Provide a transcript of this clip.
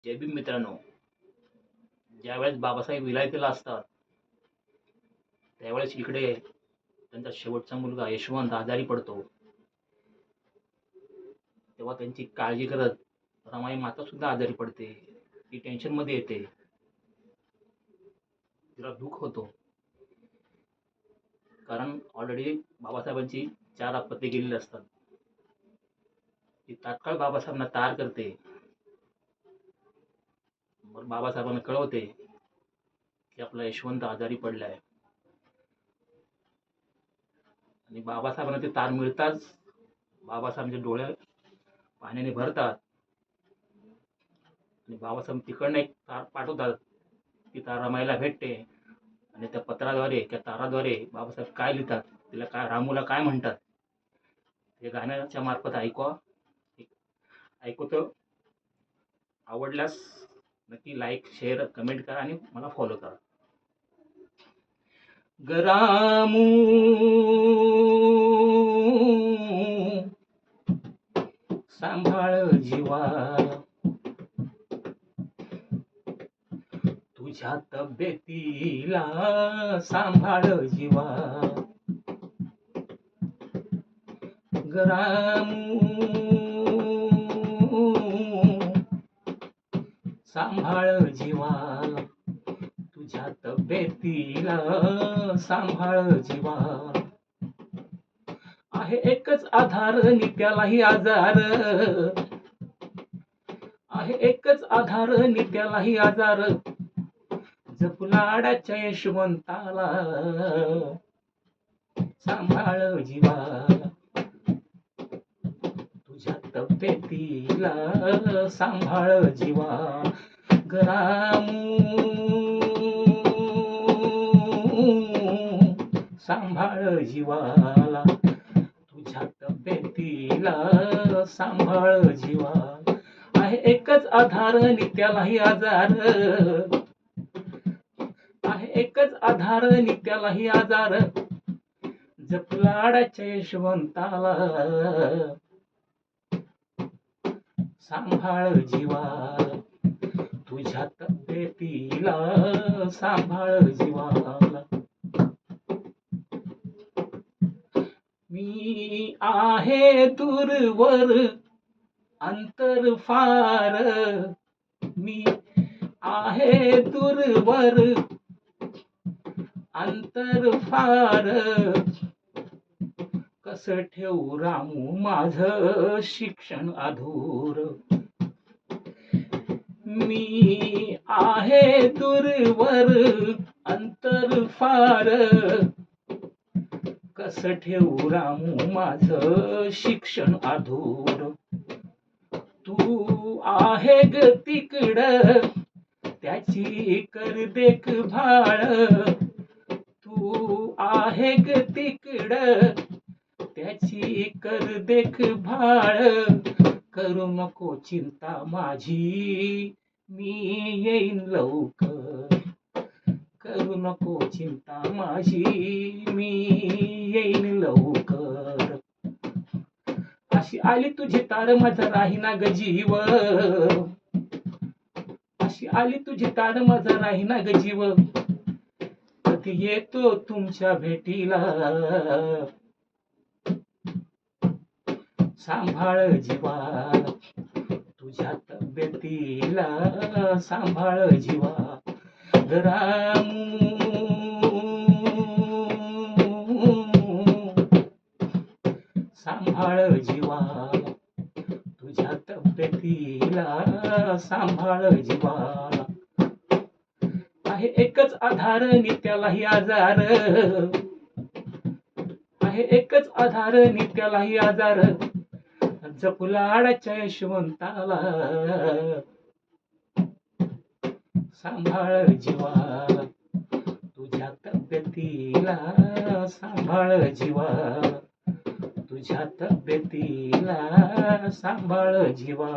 जय भीम मित्रांनो. ज्यावेळेस बाबासाहेब विलायतेला असतात त्यावेळेस इकडे त्यांचा शेवटचा मुलगा यशवंत आजारी पडतो. तेव्हा त्यांची काळजी करत रमाई माता सुद्धा आजारी पडते. ती टेन्शन मध्ये येते, तिला दुःख होतो, कारण ऑलरेडी बाबासाहेबांची 4 अपत्ये गेलेली असतात. ती तात्काळ बाबासाहेबांना तयार करते. मग बाबासाहेबांना कळवते की आपला यशवंत आजारी पडलाय. आणि बाबासाहेबांना ते तार मिळताच बाबासाहेबांच्या डोळ्यात पाण्याने भरतात आणि बाबासाहेब तिकडनं एक तार पाठवतात. ती तार रमाईला भेटते आणि त्या पत्राद्वारे त्या ताराद्वारे बाबासाहेब काय लिहितात, तिला काय रामूला काय म्हणतात हे गाण्याच्या मार्फत ऐकवतो. आवडल्यास नक्की लाईक, शेअर, कमेंट करा आणि मला फॉलो करा. गरामू सांभाळ जीवा, तुझ्या तब्येतीला सांभाळ जीवा. गरामू सांभाळ जीवा, तुझ्या तब्येतीला सांभाळ जीवा. आहे एकच आधार नित्यालाही आजार, आहे एकच आधार नित्यालाही आजार. जपू लाडाच्या यशवंताला सांभाळ जीवा, तुझ्या तब्येतीला सांभाळ जीवा. गरामू सांभाळ जीवाला, तुझ्या तब्येतीला सांभाळ जीवा. आहे एकच आधार नित्यालाही आजार, आहे एकच आधार नित्यालाही आजार. जप लाडाच्या यशवंताला सांभाळ जीवा, तुझ्या तब्येतीला सांभाळ जीवाला. मी आहे दूरवर अंतर फार, मी आहे दूरवर अंतर फार. कसं ठेवू रामू माझं शिक्षण अधूर. मी आहे दूरवर अंतर फार, कसं ठेवू रामू माझं शिक्षण अधूर. तू आहे ग तिकडं त्याची कर देखभाळ, तू आहे ग तिकडं त्याची कर देखभाळ. करू नको चिंता माझी मी येईन लवकर, करू नको चिंता माझी मी येईन लवकर. अशी आली तुझी तार माझा राहीना ग जीव, अशी आली तुझी तार माझा राहीना ग जीव. कधी येतो तुमच्या भेटीला सांभाळ जीवा, तुझ्या तब्येतीला सांभाळ जीवा. गरामू सांभाळ जीवा, तुझ्या तब्येतीला सांभाळ जीवा. आहे एकच आधार नित्यालाही आजार, आहे एकच आधार नित्यालाही आजार. जपू लाडाच्या यशवंताला सांभाळ जीवा, तुझ्या तब्येतीला सांभाळ जीवा, तुझ्या तब्येतीला सांभाळ जीवा.